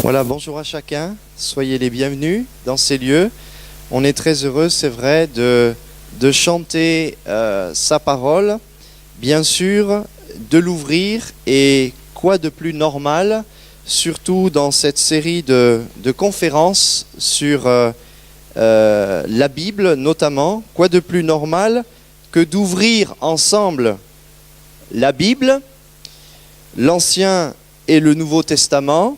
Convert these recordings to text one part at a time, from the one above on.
Voilà, bonjour à chacun, soyez les bienvenus dans ces lieux. On est très heureux, c'est vrai, de chanter sa parole, bien sûr, de l'ouvrir, et quoi de plus normal, surtout dans cette série de conférences sur la Bible notamment, quoi de plus normal que d'ouvrir ensemble la Bible, l'Ancien et le Nouveau Testament,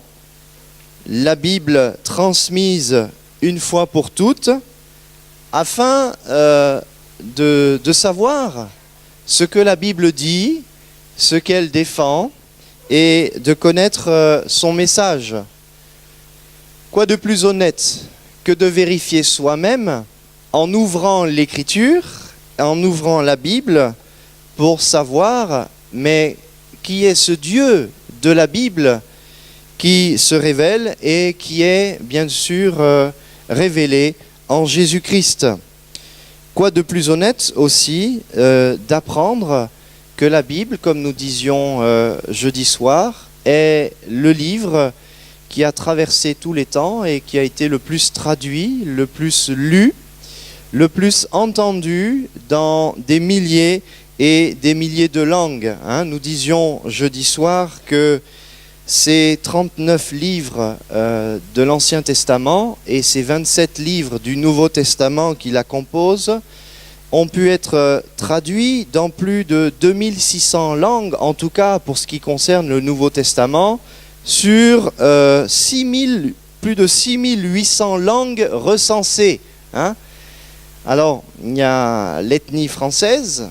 la Bible transmise une fois pour toutes, afin de savoir ce que la Bible dit, ce qu'elle défend, et de connaître son message. Quoi de plus honnête que de vérifier soi-même en ouvrant l'Écriture, en ouvrant la Bible, pour savoir, mais qui est ce Dieu de la Bible qui se révèle et qui est bien sûr révélé en Jésus-Christ. Quoi de plus honnête aussi d'apprendre que la Bible, comme nous disions jeudi soir, est le livre qui a traversé tous les temps et qui a été le plus traduit, le plus lu, le plus entendu dans des milliers et des milliers de langues. Nous disions jeudi soir que ces 39 livres de l'Ancien Testament et ces 27 livres du Nouveau Testament qui la composent ont pu être traduits dans plus de 2600 langues, en tout cas pour ce qui concerne le Nouveau Testament, sur plus de 6800 langues recensées. Alors, il y a l'ethnie française,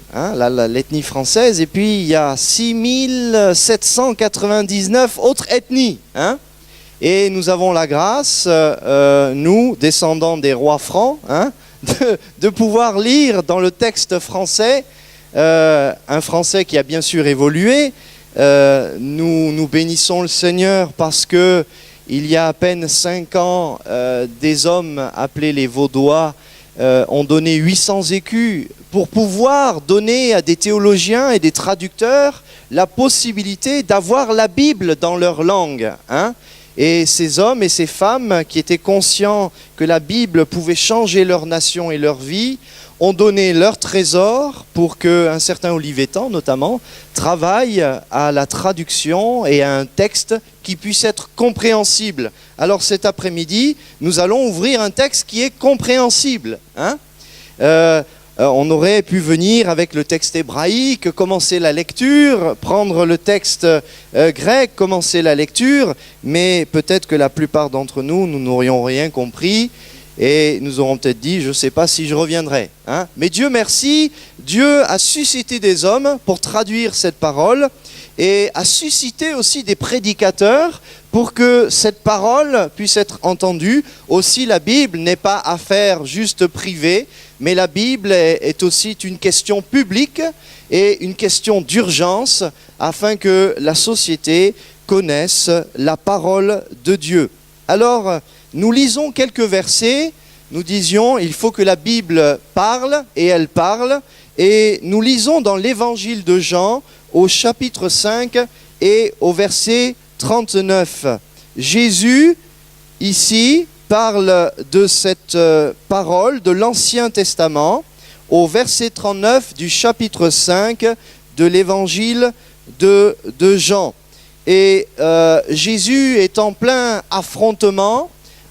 l'ethnie française, et puis il y a 6799 autres ethnies. Et nous avons la grâce, nous, descendants des rois francs, de pouvoir lire dans le texte français, un français qui a bien sûr évolué. Nous bénissons le Seigneur parce que il y a à peine 5 ans, des hommes appelés les Vaudois ont donné 800 écus pour pouvoir donner à des théologiens et des traducteurs la possibilité d'avoir la Bible dans leur langue. Et ces hommes et ces femmes qui étaient conscients que la Bible pouvait changer leur nation et leur vie ont donné leur trésor pour qu'un certain Olivetan, notamment, travaille à la traduction et à un texte qui puisse être compréhensible. Alors cet après-midi, nous allons ouvrir un texte qui est compréhensible. On aurait pu venir avec le texte hébraïque, commencer la lecture, prendre le texte grec, commencer la lecture, mais peut-être que la plupart d'entre nous, nous n'aurions rien compris et nous aurons peut-être dit, je ne sais pas si je reviendrai. Mais Dieu merci, Dieu a suscité des hommes pour traduire cette parole et a suscité aussi des prédicateurs pour que cette parole puisse être entendue. Aussi, la Bible n'est pas affaire juste privée, mais la Bible est aussi une question publique et une question d'urgence afin que la société connaisse la parole de Dieu. Alors, nous lisons quelques versets. Nous disions, il faut que la Bible parle, et elle parle. Et nous lisons dans l'évangile de Jean, au chapitre 5 et au verset 39. Jésus, ici, parle de cette parole de l'Ancien Testament au verset 39 du chapitre 5 de l'évangile de Jean. Et Jésus est en plein affrontement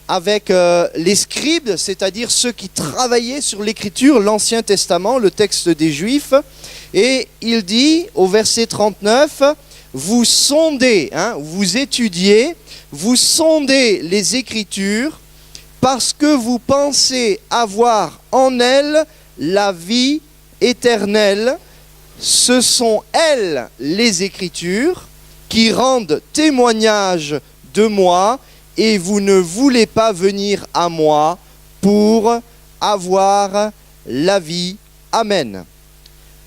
avec les scribes, c'est-à-dire ceux qui travaillaient sur l'écriture, l'Ancien Testament, le texte des Juifs. Et il dit au verset 39, vous sondez, vous étudiez, vous sondez les Écritures parce que vous pensez avoir en elles la vie éternelle. Ce sont elles, les Écritures, qui rendent témoignage de moi, et vous ne voulez pas venir à moi pour avoir la vie. Amen.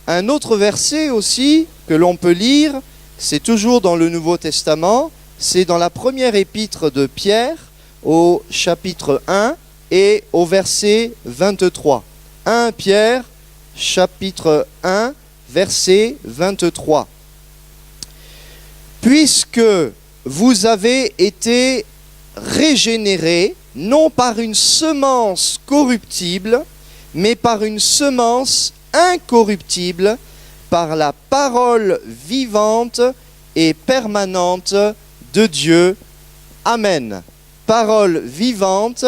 Un autre verset aussi que l'on peut lire, c'est toujours dans le Nouveau Testament, c'est dans la première épître de Pierre, au chapitre 1 et au verset 23. 1 Pierre, chapitre 1, verset 23. Puisque vous avez été régénérés, non par une semence corruptible, mais par une semence incorruptible, par la parole vivante et permanente de Dieu. Amen. Parole vivante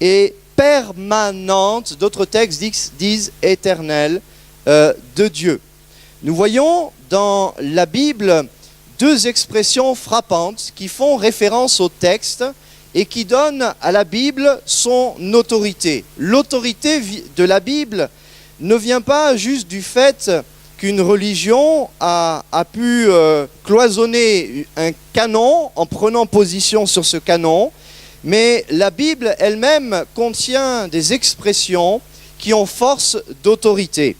et permanente, d'autres textes disent éternelle, de Dieu. Nous voyons dans la Bible deux expressions frappantes qui font référence au texte et qui donnent à la Bible son autorité. L'autorité de la Bible ne vient pas juste du fait qu'une religion a pu cloisonner un canon en prenant position sur ce canon, mais la Bible elle-même contient des expressions qui ont force d'autorité.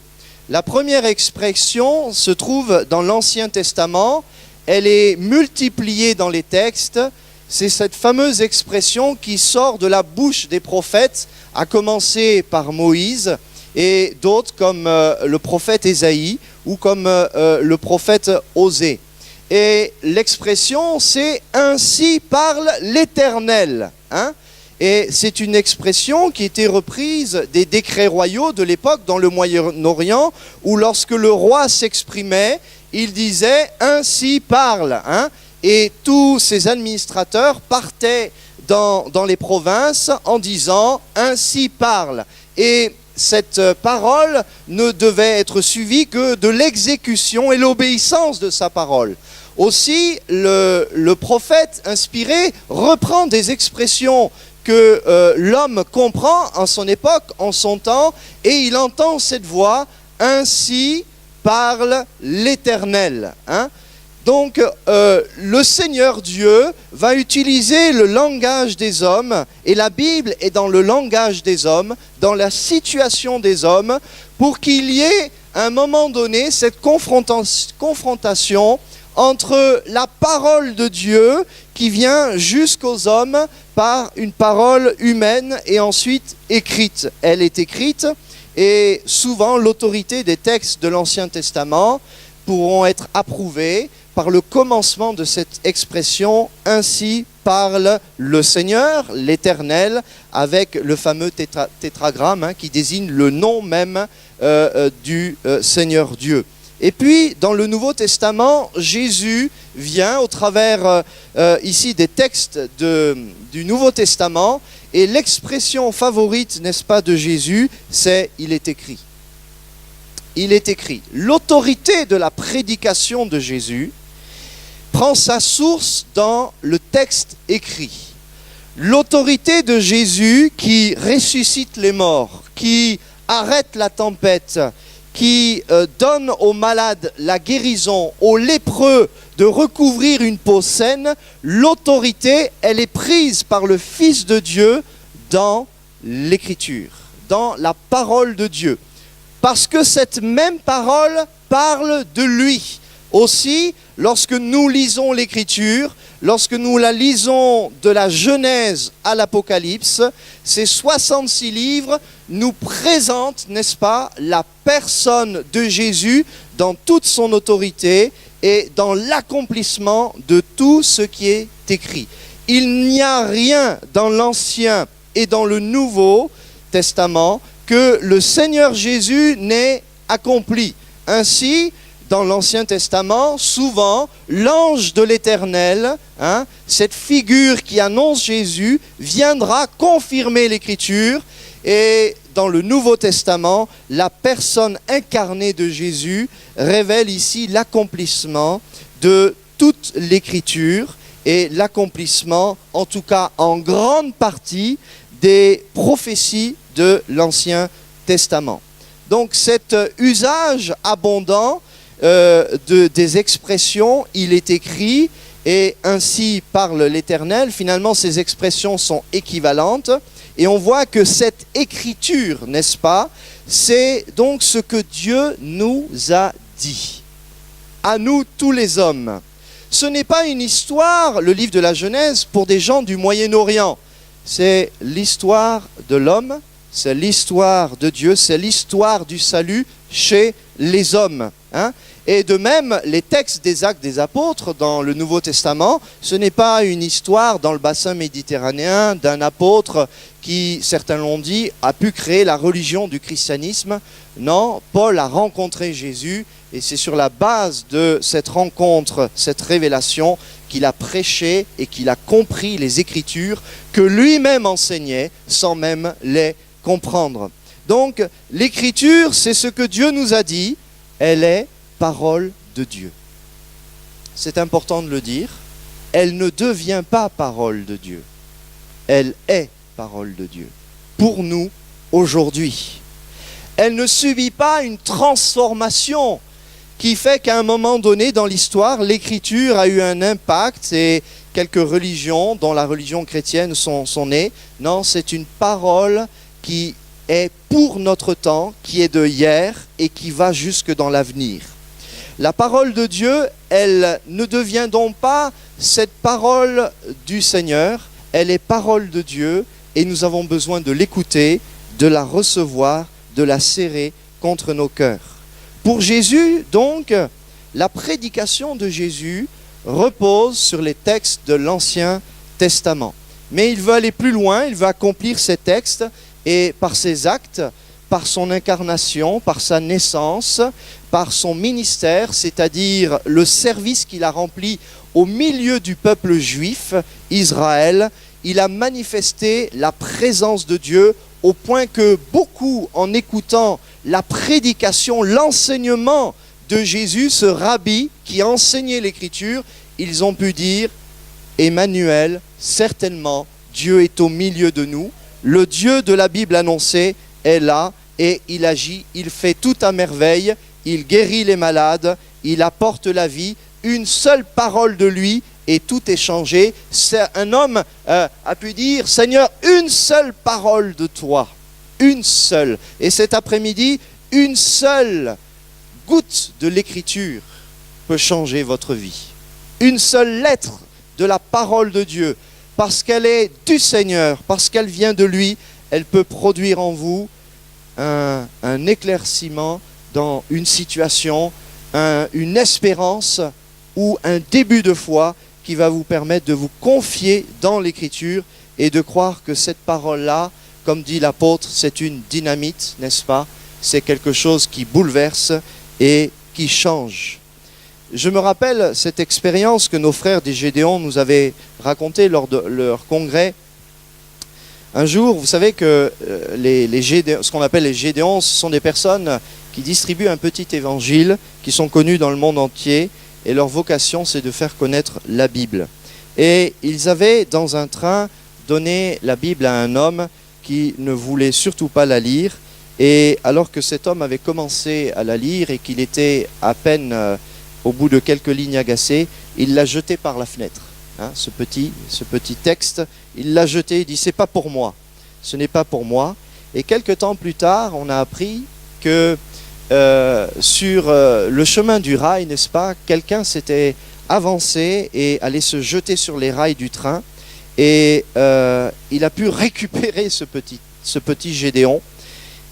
La première expression se trouve dans l'Ancien Testament, elle est multipliée dans les textes, c'est cette fameuse expression qui sort de la bouche des prophètes, à commencer par Moïse et d'autres comme le prophète Ésaïe ou comme le prophète Osée. Et l'expression, c'est « Ainsi parle l'Éternel ». Et c'est une expression qui était reprise des décrets royaux de l'époque dans le Moyen-Orient, où lorsque le roi s'exprimait, il disait « Ainsi parle ». Et tous ces administrateurs partaient dans les provinces en disant « Ainsi parle ». Et cette parole ne devait être suivie que de l'exécution et l'obéissance de sa parole. Aussi, le prophète inspiré reprend des expressions que l'homme comprend en son époque, en son temps, et il entend cette voix « Ainsi parle l'Éternel ». Donc, le Seigneur Dieu va utiliser le langage des hommes, et la Bible est dans le langage des hommes, dans la situation des hommes, pour qu'il y ait, à un moment donné, cette confrontation entre la parole de Dieu qui vient jusqu'aux hommes par une parole humaine et ensuite écrite. Elle est écrite, et souvent l'autorité des textes de l'Ancien Testament pourront être approuvés par le commencement de cette expression « Ainsi parle le Seigneur, l'Éternel », avec le fameux tétragramme qui désigne le nom même du Seigneur Dieu. Et puis, dans le Nouveau Testament, Jésus vient au travers ici des textes du Nouveau Testament, et l'expression favorite, n'est-ce pas, de Jésus, c'est « Il est écrit ». Il est écrit. L'autorité de la prédication de Jésus prend sa source dans le texte écrit. L'autorité de Jésus qui ressuscite les morts, qui arrête la tempête, qui donne aux malades la guérison, aux lépreux de recouvrir une peau saine, l'autorité, elle est prise par le Fils de Dieu dans l'Écriture, dans la parole de Dieu. Parce que cette même parole parle de lui. Aussi, lorsque nous lisons l'Écriture, lorsque nous la lisons de la Genèse à l'Apocalypse, ces 66 livres nous présentent, n'est-ce pas, la personne de Jésus dans toute son autorité et dans l'accomplissement de tout ce qui est écrit. Il n'y a rien dans l'Ancien et dans le Nouveau Testament que le Seigneur Jésus n'ait accompli. Ainsi, dans l'Ancien Testament, souvent, l'ange de l'Éternel, cette figure qui annonce Jésus, viendra confirmer l'Écriture. Et dans le Nouveau Testament, la personne incarnée de Jésus révèle ici l'accomplissement de toute l'Écriture et l'accomplissement, en tout cas en grande partie, des prophéties de l'Ancien Testament. Donc cet usage abondant des expressions, il est écrit, et ainsi parle l'Éternel. Finalement, ces expressions sont équivalentes, et on voit que cette écriture, n'est-ce pas, c'est donc ce que Dieu nous a dit, à nous tous les hommes. Ce n'est pas une histoire, le livre de la Genèse, pour des gens du Moyen-Orient. C'est l'histoire de l'homme, c'est l'histoire de Dieu, c'est l'histoire du salut chez les hommes. hein. Et de même, les textes des Actes des Apôtres dans le Nouveau Testament, ce n'est pas une histoire dans le bassin méditerranéen d'un apôtre qui, certains l'ont dit, a pu créer la religion du christianisme. Non, Paul a rencontré Jésus et c'est sur la base de cette rencontre, cette révélation, qu'il a prêché et qu'il a compris les Écritures que lui-même enseignait sans même les comprendre. Donc, l'Écriture, c'est ce que Dieu nous a dit, elle est parole de Dieu. C'est important de le dire, elle ne devient pas parole de Dieu, elle est parole de Dieu, pour nous, aujourd'hui. Elle ne subit pas une transformation qui fait qu'à un moment donné dans l'histoire, l'Écriture a eu un impact et quelques religions, dont la religion chrétienne, sont nées. Non, c'est une parole qui est pour notre temps, qui est de hier et qui va jusque dans l'avenir. La parole de Dieu, elle ne devient donc pas cette parole du Seigneur, elle est parole de Dieu et nous avons besoin de l'écouter, de la recevoir, de la serrer contre nos cœurs. Pour Jésus, donc, la prédication de Jésus repose sur les textes de l'Ancien Testament. Mais il veut aller plus loin, il veut accomplir ces textes et par ses actes, par son incarnation, par sa naissance, par son ministère, c'est-à-dire le service qu'il a rempli au milieu du peuple juif, Israël, il a manifesté la présence de Dieu au point que beaucoup, en écoutant la prédication, l'enseignement de Jésus, ce rabbi qui enseignait l'Écriture, ils ont pu dire « Emmanuel, certainement, Dieu est au milieu de nous. Le Dieu de la Bible annoncée est là et il agit, il fait tout à merveille, il guérit les malades, il apporte la vie. Une seule parole de lui et tout est changé. » Un homme a pu dire « Seigneur, une seule parole de toi, une seule. » Et cet après-midi, une seule goutte de l'Écriture peut changer votre vie. Une seule lettre de la parole de Dieu, parce qu'elle est du Seigneur, parce qu'elle vient de lui, elle peut produire en vous un éclaircissement dans une situation, une espérance ou un début de foi qui va vous permettre de vous confier dans l'Écriture et de croire que cette parole-là, comme dit l'apôtre, c'est une dynamite, n'est-ce pas? C'est quelque chose qui bouleverse et qui change. Je me rappelle cette expérience que nos frères des Gédéons nous avaient racontée lors de leur congrès. Un jour, vous savez que ce qu'on appelle les Gédéons, ce sont des personnes qui distribuent un petit évangile, qui sont connus dans le monde entier, et leur vocation, c'est de faire connaître la Bible. Et ils avaient, dans un train, donné la Bible à un homme qui ne voulait surtout pas la lire, et alors que cet homme avait commencé à la lire et qu'il était à peine au bout de quelques lignes agacé, il l'a jeté par la fenêtre. Hein, ce petit texte, il l'a jeté, il dit « c'est pas pour moi, ce n'est pas pour moi ». Et quelques temps plus tard, on a appris que sur le chemin du rail, n'est-ce pas, quelqu'un s'était avancé et allait se jeter sur les rails du train et il a pu récupérer ce petit Gédéon.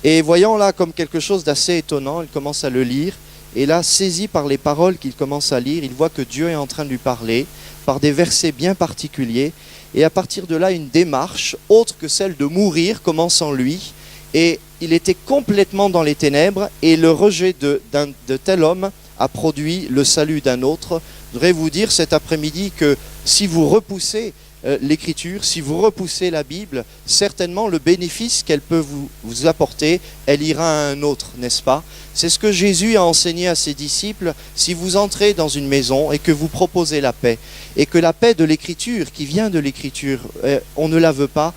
Et voyant là comme quelque chose d'assez étonnant, il commence à le lire. Et là, saisi par les paroles qu'il commence à lire, il voit que Dieu est en train de lui parler par des versets bien particuliers. Et à partir de là, une démarche autre que celle de mourir commence en lui. Et il était complètement dans les ténèbres et le rejet de tel homme a produit le salut d'un autre. Je voudrais vous dire cet après-midi que si vous repoussez l'Écriture, si vous repoussez la Bible, certainement le bénéfice qu'elle peut vous apporter, elle ira à un autre, n'est-ce pas? C'est ce que Jésus a enseigné à ses disciples. Si vous entrez dans une maison et que vous proposez la paix, et que la paix de l'Écriture, qui vient de l'Écriture, on ne la veut pas,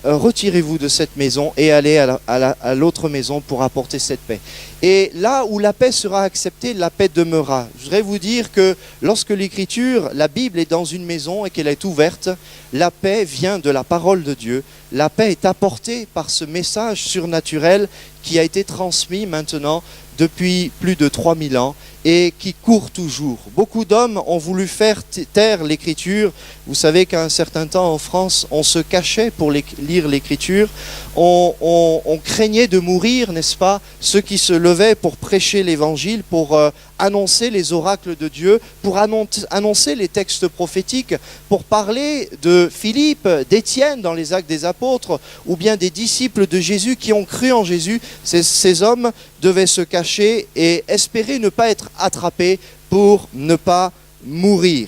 retirez-vous de cette maison et allez à l'autre maison pour apporter cette paix. Et là où la paix sera acceptée, la paix demeurera. Je voudrais vous dire que lorsque l'Écriture, la Bible est dans une maison et qu'elle est ouverte, la paix vient de la parole de Dieu. La paix est apportée par ce message surnaturel qui a été transmis maintenant depuis plus de 3000 ans et qui court toujours. Beaucoup d'hommes ont voulu faire taire l'écriture. Vous savez qu'à un certain temps en France, on se cachait pour lire l'écriture. On craignait de mourir, n'est-ce pas? Ceux qui se levaient pour prêcher l'évangile, pour annoncer les oracles de Dieu, pour annoncer les textes prophétiques, pour parler de Philippe, d'Étienne dans les Actes des Apôtres, ou bien des disciples de Jésus qui ont cru en Jésus. Ces hommes devaient se cacher et espérer ne pas être attrapés pour ne pas mourir.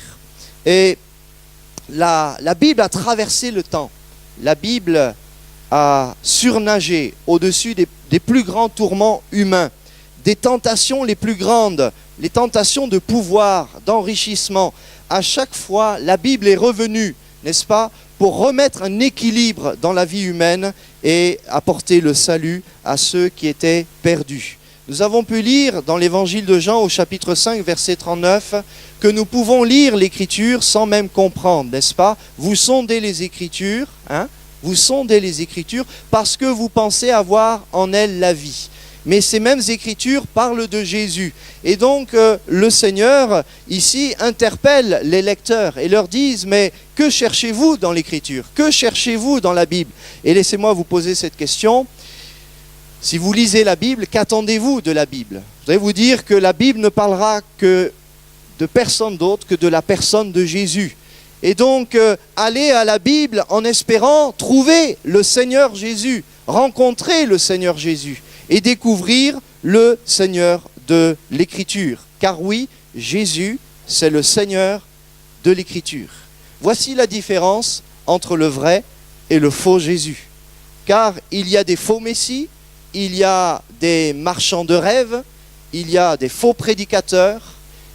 Et la Bible a traversé le temps. La Bible a surnagé au-dessus des plus grands tourments humains, des tentations les plus grandes, les tentations de pouvoir, d'enrichissement. À chaque fois, la Bible est revenue, n'est-ce pas, pour remettre un équilibre dans la vie humaine et apporter le salut à ceux qui étaient perdus. Nous avons pu lire dans l'évangile de Jean au chapitre 5, verset 39, que nous pouvons lire l'écriture sans même comprendre, n'est-ce pas? Vous sondez les écritures, vous sondez les écritures parce que vous pensez avoir en elles la vie. Mais ces mêmes écritures parlent de Jésus. Et donc le Seigneur ici interpelle les lecteurs et leur dit: mais que cherchez-vous dans l'écriture? Que cherchez-vous dans la Bible? Et laissez-moi vous poser cette question. Si vous lisez la Bible, qu'attendez-vous de la Bible? Vous allez vous dire que la Bible ne parlera que de personne d'autre que de la personne de Jésus. Et donc, allez à la Bible en espérant trouver le Seigneur Jésus, rencontrer le Seigneur Jésus et découvrir le Seigneur de l'Écriture. Car oui, Jésus, c'est le Seigneur de l'Écriture. Voici la différence entre le vrai et le faux Jésus. Car il y a des faux messies, il y a des marchands de rêves, il y a des faux prédicateurs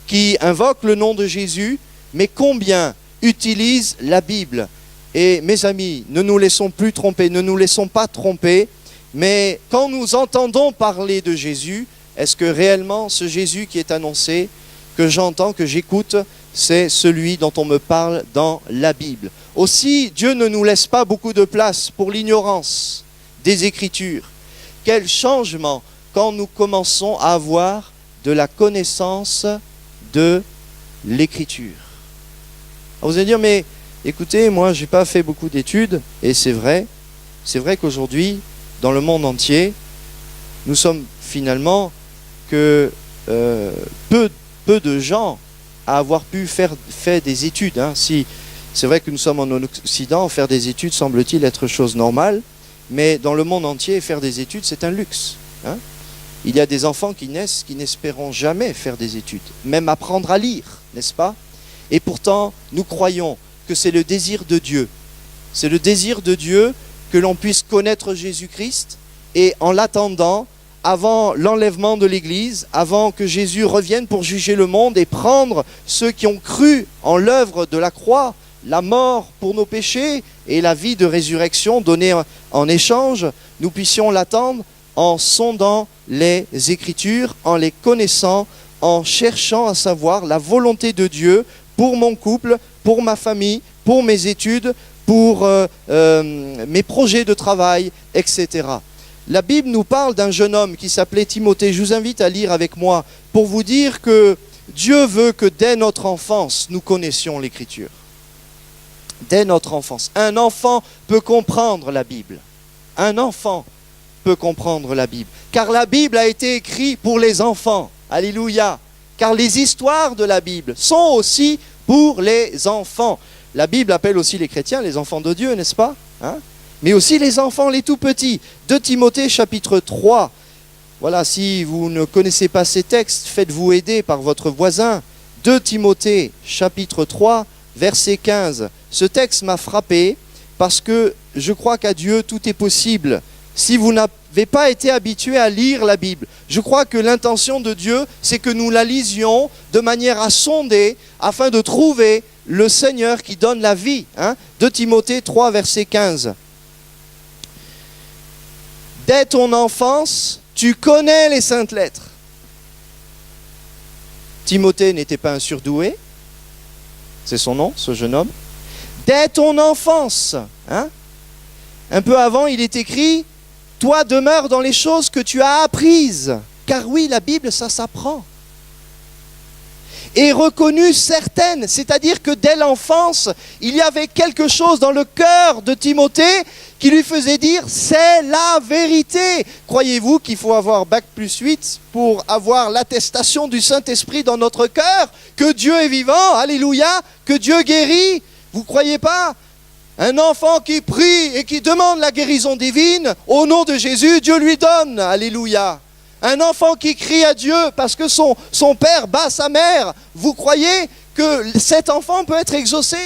qui invoquent le nom de Jésus, mais combien utilisent la Bible? Et mes amis, ne nous laissons plus tromper, ne nous laissons pas tromper, mais quand nous entendons parler de Jésus, est-ce que réellement ce Jésus qui est annoncé, que j'entends, que j'écoute, c'est celui dont on me parle dans la Bible? Aussi, Dieu ne nous laisse pas beaucoup de place pour l'ignorance des Écritures. Quel changement quand nous commençons à avoir de la connaissance de l'Écriture. Vous allez dire, mais écoutez, moi je n'ai pas fait beaucoup d'études, et c'est vrai qu'aujourd'hui, dans le monde entier, nous sommes finalement que peu de gens à avoir pu faire des études. Si, c'est vrai que nous sommes en Occident, faire des études semble-t-il être chose normale, mais dans le monde entier, faire des études, c'est un luxe. Il y a des enfants qui naissent qui n'espéront jamais faire des études, même apprendre à lire, n'est-ce pas? Et pourtant, nous croyons que c'est le désir de Dieu. C'est le désir de Dieu que l'on puisse connaître Jésus-Christ, et en l'attendant, avant l'enlèvement de l'Église, avant que Jésus revienne pour juger le monde et prendre ceux qui ont cru en l'œuvre de la croix, la mort pour nos péchés et la vie de résurrection donnée en échange, nous puissions l'attendre en sondant les Écritures, en les connaissant, en cherchant à savoir la volonté de Dieu pour mon couple, pour ma famille, pour mes études, pour mes projets de travail, etc. La Bible nous parle d'un jeune homme qui s'appelait Timothée. Je vous invite à lire avec moi pour vous dire que Dieu veut que dès notre enfance, nous connaissions l'Écriture. Dès notre enfance. Un enfant peut comprendre la Bible. Un enfant peut comprendre la Bible. Car la Bible a été écrite pour les enfants. Alléluia. Car les histoires de la Bible sont aussi pour les enfants. La Bible appelle aussi les chrétiens les enfants de Dieu, n'est-ce pas? Mais aussi les enfants, les tout petits. 2 Timothée chapitre 3. Voilà, si vous ne connaissez pas ces textes, faites-vous aider par votre voisin. 2 Timothée chapitre 3, verset 15. Ce texte m'a frappé parce que je crois qu'à Dieu tout est possible. Si vous n'avez pas été habitué à lire la Bible, je crois que l'intention de Dieu, c'est que nous la lisions de manière à sonder, afin de trouver le Seigneur qui donne la vie. 2 Timothée 3, verset 15. Dès ton enfance, tu connais les saintes lettres. Timothée n'était pas un surdoué, c'est son nom, ce jeune homme. Dès ton enfance, un peu avant, il est écrit: toi demeure dans les choses que tu as apprises Car oui, la Bible, ça s'apprend. Et reconnue certaine, c'est-à-dire que dès l'enfance, il y avait quelque chose dans le cœur de Timothée qui lui faisait dire « c'est la vérité ». Croyez-vous qu'il faut avoir Bac+8 pour avoir l'attestation du Saint-Esprit dans notre cœur, que Dieu est vivant, alléluia, que Dieu guérit? Vous ne croyez pas? Un enfant qui prie et qui demande la guérison divine, au nom de Jésus, Dieu lui donne, alléluia. Un enfant qui crie à Dieu parce que son père bat sa mère, vous croyez que cet enfant peut être exaucé?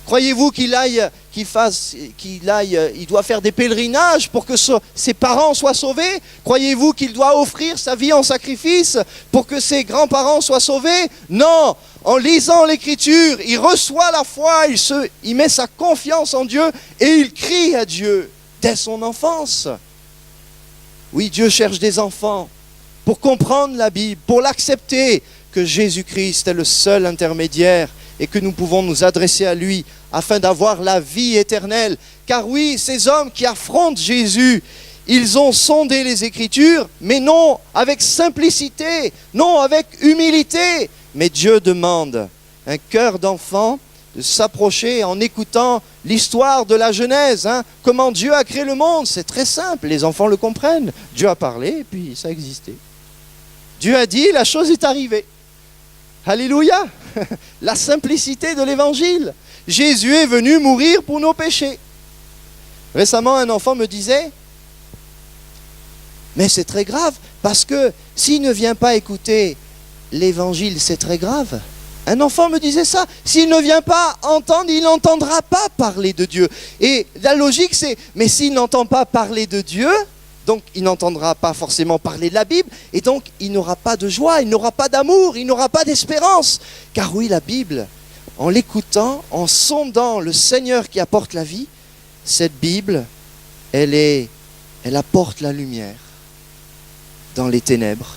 Croyez-vous qu'il doit faire des pèlerinages pour que ses parents soient sauvés? Croyez-vous qu'il doit offrir sa vie en sacrifice pour que ses grands-parents soient sauvés? Non, en lisant l'Écriture, il reçoit la foi, il met sa confiance en Dieu et il crie à Dieu dès son enfance. Oui, Dieu cherche des enfants pour comprendre la Bible, pour l'accepter, que Jésus-Christ est le seul intermédiaire et que nous pouvons nous adresser à lui afin d'avoir la vie éternelle. Car oui, ces hommes qui affrontent Jésus, ils ont sondé les Écritures, mais non avec simplicité, non avec humilité. Mais Dieu demande un cœur d'enfant de s'approcher en écoutant l'histoire de la Genèse. Comment Dieu a créé le monde, c'est très simple, les enfants le comprennent. Dieu a parlé et puis ça a existé. Dieu a dit, la chose est arrivée. Alléluia. La simplicité de l'évangile. Jésus est venu mourir pour nos péchés. Récemment, un enfant me disait, mais c'est très grave, parce que s'il ne vient pas écouter l'évangile, c'est très grave. Un enfant me disait ça. S'il ne vient pas entendre, il n'entendra pas parler de Dieu. Et la logique, c'est, mais s'il n'entend pas parler de Dieu, donc il n'entendra pas forcément parler de la Bible, et donc il n'aura pas de joie, il n'aura pas d'amour, il n'aura pas d'espérance. Car oui, la Bible, en l'écoutant, en sondant le Seigneur qui apporte la vie, cette Bible, elle apporte la lumière dans les ténèbres,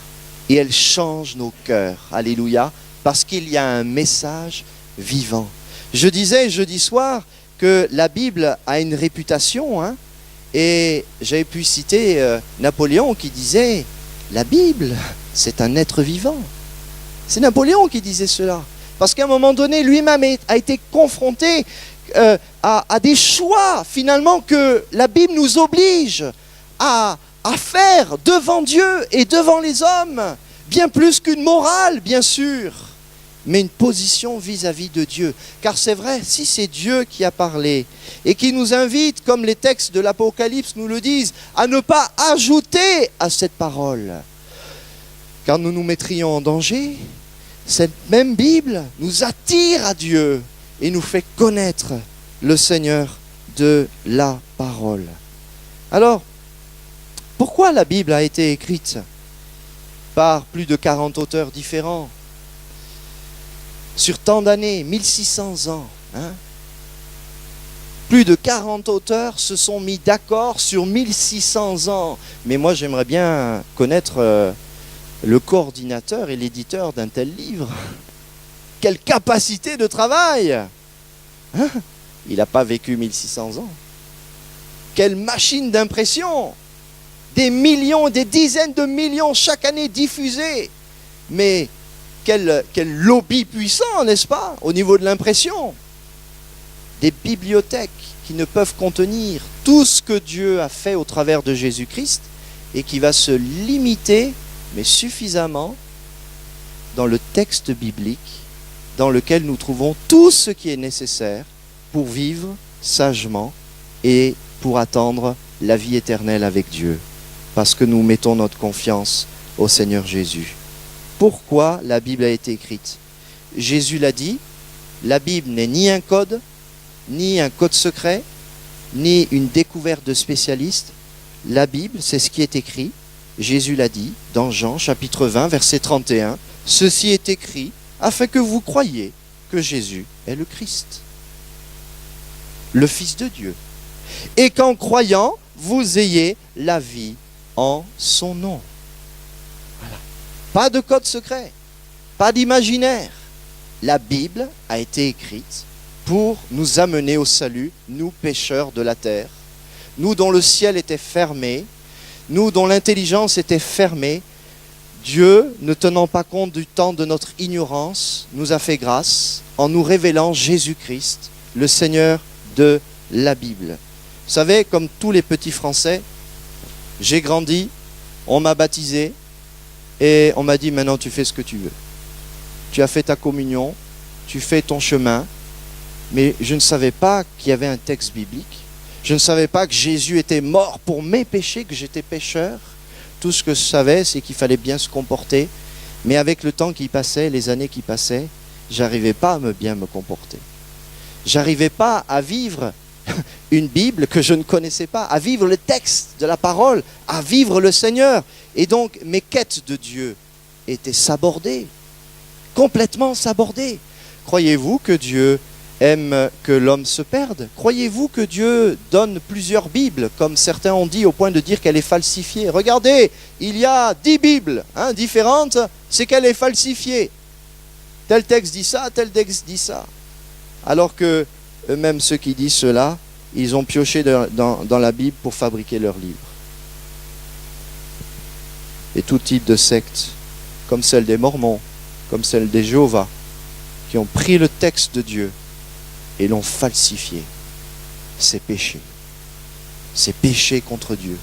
et elle change nos cœurs. Alléluia. Parce qu'il y a un message vivant. Je disais jeudi soir que la Bible a une réputation, et j'avais pu citer Napoléon qui disait « La Bible, c'est un être vivant ». C'est Napoléon qui disait cela. Parce qu'à un moment donné, lui-même a été confronté à des choix, finalement, que la Bible nous oblige à faire devant Dieu et devant les hommes. Bien plus qu'une morale, bien sûr, mais une position vis-à-vis de Dieu. Car c'est vrai, si c'est Dieu qui a parlé et qui nous invite, comme les textes de l'Apocalypse nous le disent, à ne pas ajouter à cette parole, car nous nous mettrions en danger, cette même Bible nous attire à Dieu et nous fait connaître le Seigneur de la parole. Alors, pourquoi la Bible a été écrite par plus de 40 auteurs différents sur tant d'années, 1600 ans, Plus de 40 auteurs se sont mis d'accord sur 1600 ans. Mais moi, j'aimerais bien connaître le coordinateur et l'éditeur d'un tel livre. Quelle capacité de travail, Il n'a pas vécu 1600 ans. Quelle machine d'impression! Des millions, des dizaines de millions chaque année diffusés. Mais quel lobby puissant, n'est-ce pas, au niveau de l'impression. Des bibliothèques qui ne peuvent contenir tout ce que Dieu a fait au travers de Jésus-Christ et qui va se limiter, mais suffisamment, dans le texte biblique dans lequel nous trouvons tout ce qui est nécessaire pour vivre sagement et pour attendre la vie éternelle avec Dieu, parce que nous mettons notre confiance au Seigneur Jésus. Pourquoi la Bible a été écrite? Jésus l'a dit, la Bible n'est ni un code secret, ni une découverte de spécialistes. La Bible, c'est ce qui est écrit. Jésus l'a dit dans Jean chapitre 20, verset 31. Ceci est écrit afin que vous croyiez que Jésus est le Christ, le Fils de Dieu, et qu'en croyant, vous ayez la vie en son nom. Voilà. Pas de code secret, pas d'imaginaire. La Bible a été écrite pour nous amener au salut, nous pécheurs de la terre, nous dont le ciel était fermé, nous dont l'intelligence était fermée, Dieu, ne tenant pas compte du temps de notre ignorance, nous a fait grâce en nous révélant Jésus-Christ, le Seigneur de la Bible. Vous savez, comme tous les petits Français, j'ai grandi, on m'a baptisé et on m'a dit maintenant tu fais ce que tu veux. Tu as fait ta communion, tu fais ton chemin, mais je ne savais pas qu'il y avait un texte biblique. Je ne savais pas que Jésus était mort pour mes péchés, que j'étais pécheur. Tout ce que je savais, c'est qu'il fallait bien se comporter. Mais avec le temps qui passait, les années qui passaient, j'arrivais pas à bien me comporter. J'arrivais pas à vivre une Bible que je ne connaissais pas, à vivre le texte de la parole, à vivre le Seigneur. Et donc, mes quêtes de Dieu étaient sabordées, complètement sabordées. Croyez-vous que Dieu aime que l'homme se perde? Croyez-vous que Dieu donne plusieurs Bibles, comme certains ont dit, au point de dire qu'elle est falsifiée? Regardez, il y a 10 Bibles différentes, c'est qu'elle est falsifiée. Tel texte dit ça, tel texte dit ça. Alors que eux-mêmes, ceux qui disent cela, ils ont pioché dans la Bible pour fabriquer leurs livres. Et tout type de sectes, comme celle des Mormons, comme celle des Jéhovah, qui ont pris le texte de Dieu et l'ont falsifié. C'est péché. C'est péché contre Dieu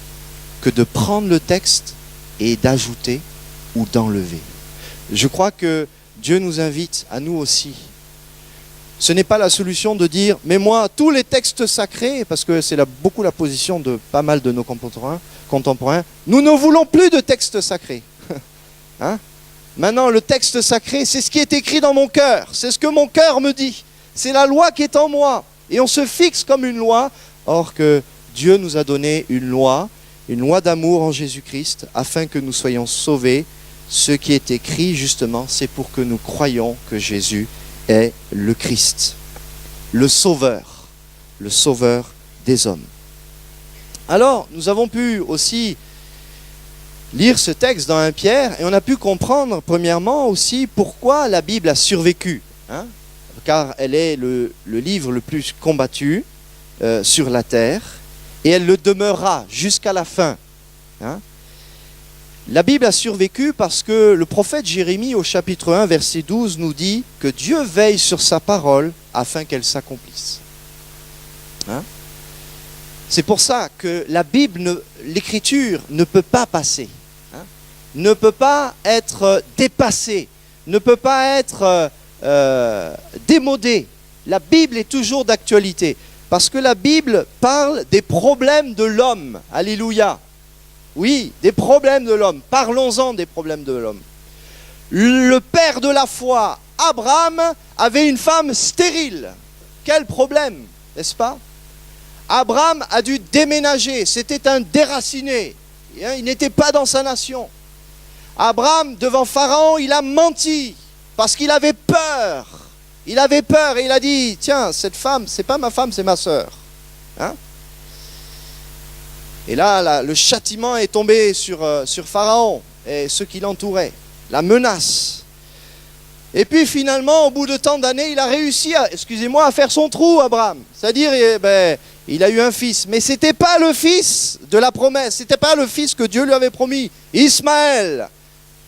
que de prendre le texte et d'ajouter ou d'enlever. Je crois que Dieu nous invite à nous aussi. Ce n'est pas la solution de dire « mais moi, tous les textes sacrés », parce que c'est beaucoup la position de pas mal de nos contemporains, nous ne voulons plus de textes sacrés. Hein? Maintenant, le texte sacré, c'est ce qui est écrit dans mon cœur, c'est ce que mon cœur me dit. C'est la loi qui est en moi. Et on se fixe comme une loi, or que Dieu nous a donné une loi d'amour en Jésus-Christ, afin que nous soyons sauvés. Ce qui est écrit, justement, c'est pour que nous croyions que Jésus est le Christ, le sauveur des hommes. Alors, nous avons pu aussi lire ce texte dans 1 Pierre, et on a pu comprendre, premièrement, aussi pourquoi la Bible a survécu. Car elle est le livre le plus combattu sur la terre, et elle le demeurera jusqu'à la fin. La Bible a survécu parce que le prophète Jérémie, au chapitre 1, verset 12, nous dit que Dieu veille sur sa parole afin qu'elle s'accomplisse. C'est pour ça que la Bible, l'écriture, ne peut pas passer, ne peut pas être dépassée, ne peut pas être démodée. La Bible est toujours d'actualité, parce que la Bible parle des problèmes de l'homme. Alléluia. Oui, des problèmes de l'homme. Parlons-en des problèmes de l'homme. Le père de la foi, Abraham, avait une femme stérile. Quel problème, n'est-ce pas? Abraham a dû déménager, c'était un déraciné. Il n'était pas dans sa nation. Abraham, devant Pharaon, il a menti, parce qu'il avait peur. Il avait peur et il a dit, tiens, cette femme, c'est pas ma femme, c'est ma sœur. Et là, le châtiment est tombé sur Pharaon et ceux qui l'entouraient. La menace. Et puis finalement, au bout de tant d'années, il a réussi à faire son trou, Abraham. C'est-à-dire, il a eu un fils. Mais ce n'était pas le fils de la promesse. Ce n'était pas le fils que Dieu lui avait promis. Ismaël.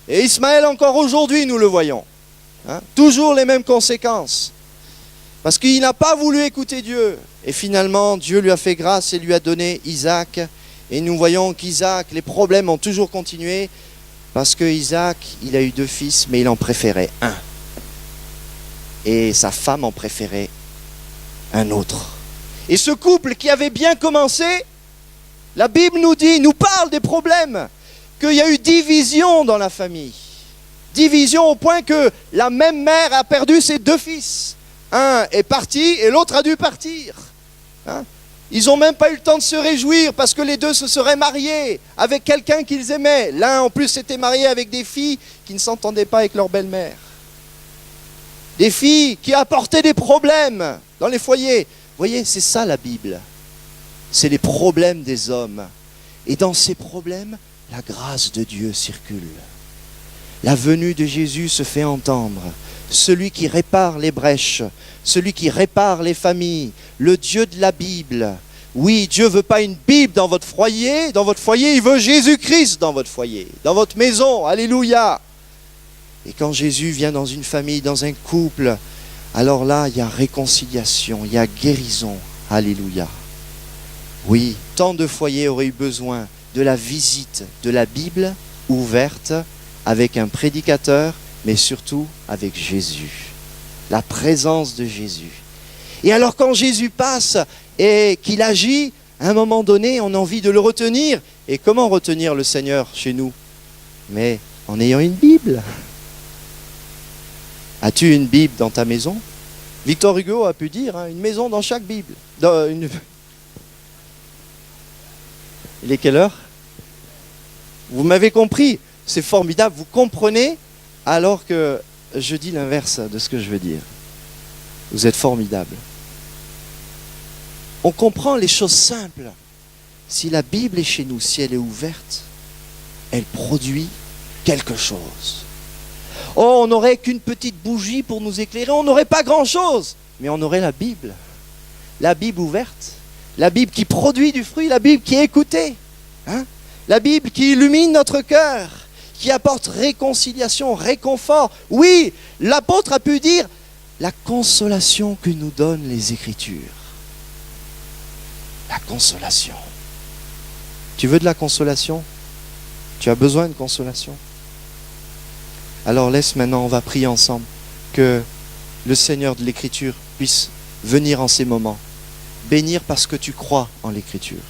Et Ismaël, encore aujourd'hui, nous le voyons. Toujours les mêmes conséquences. Parce qu'il n'a pas voulu écouter Dieu. Et finalement, Dieu lui a fait grâce et lui a donné Isaac. Et nous voyons qu'Isaac, les problèmes ont toujours continué. Parce que Isaac, il a eu 2 fils, mais il en préférait un. Et sa femme en préférait un autre. Et ce couple qui avait bien commencé, la Bible nous parle des problèmes. Qu'il y a eu division dans la famille. Division au point que la même mère a perdu ses 2 fils. Un est parti et l'autre a dû partir. Ils n'ont même pas eu le temps de se réjouir parce que les 2 se seraient mariés avec quelqu'un qu'ils aimaient. L'un en plus s'était marié avec des filles qui ne s'entendaient pas avec leur belle-mère. Des filles qui apportaient des problèmes dans les foyers. Vous voyez, c'est ça la Bible. C'est les problèmes des hommes. Et dans ces problèmes, la grâce de Dieu circule. La venue de Jésus se fait entendre. Celui qui répare les brèches, celui qui répare les familles, le Dieu de la Bible, Oui, Dieu ne veut pas une Bible dans votre foyer. Dans votre foyer, il veut Jésus-Christ dans votre foyer, dans votre maison. Alléluia. Et quand Jésus vient dans une famille, dans un couple, alors là, il y a réconciliation, il y a guérison. Alléluia. Oui, tant de foyers auraient eu besoin de la visite de la Bible ouverte avec un prédicateur, mais surtout avec Jésus. La présence de Jésus. Et alors quand Jésus passe et qu'il agit, à un moment donné, on a envie de le retenir. Et comment retenir le Seigneur chez nous? Mais en ayant une Bible. As-tu une Bible dans ta maison? Victor Hugo a pu dire, une maison dans chaque Bible. Il est quelle heure? Vous m'avez compris, c'est formidable, vous comprenez alors que je dis l'inverse de ce que je veux dire. Vous êtes formidable. On comprend les choses simples. Si la Bible est chez nous, si elle est ouverte, elle produit quelque chose. Oh, on n'aurait qu'une petite bougie pour nous éclairer, on n'aurait pas grand-chose, mais on aurait la Bible. La Bible ouverte, la Bible qui produit du fruit, la Bible qui est écoutée. La Bible qui illumine notre cœur, qui apporte réconciliation, réconfort. Oui, l'apôtre a pu dire la consolation que nous donnent les Écritures. La consolation. Tu veux de la consolation? Tu as besoin de consolation? Alors laisse maintenant, on va prier ensemble, que le Seigneur de l'Écriture puisse venir en ces moments, bénir parce que tu crois en l'Écriture.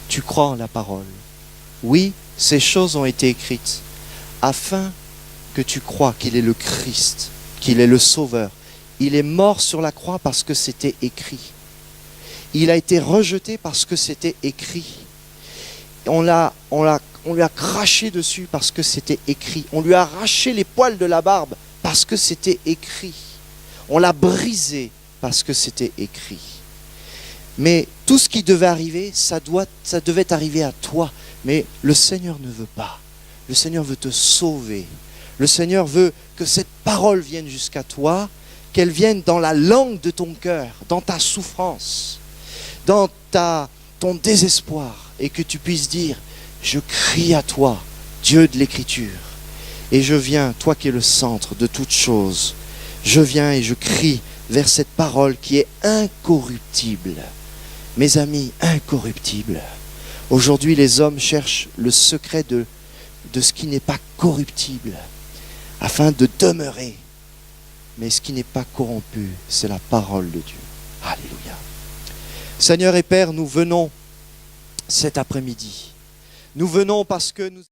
Tu crois en la parole. Oui, ces choses ont été écrites afin que tu crois qu'il est le Christ, qu'il est le Sauveur. Il est mort sur la croix parce que c'était écrit. Il a été rejeté parce que c'était écrit. On lui a craché dessus parce que c'était écrit. On lui a arraché les poils de la barbe parce que c'était écrit. On l'a brisé parce que c'était écrit. Mais tout ce qui devait arriver, ça devait arriver à toi. Mais le Seigneur ne veut pas. Le Seigneur veut te sauver. Le Seigneur veut que cette parole vienne jusqu'à toi, qu'elle vienne dans la langue de ton cœur, dans ta souffrance, dans ton désespoir, et que tu puisses dire, je crie à toi, Dieu de l'Écriture, et je viens, toi qui es le centre de toutes choses, je viens et je crie vers cette parole qui est incorruptible. Mes amis, incorruptible. Aujourd'hui, les hommes cherchent le secret de ce qui n'est pas corruptible, afin de demeurer. Mais ce qui n'est pas corrompu, c'est la parole de Dieu. Alléluia. Seigneur et Père, nous venons cet après-midi. Nous venons parce que nous...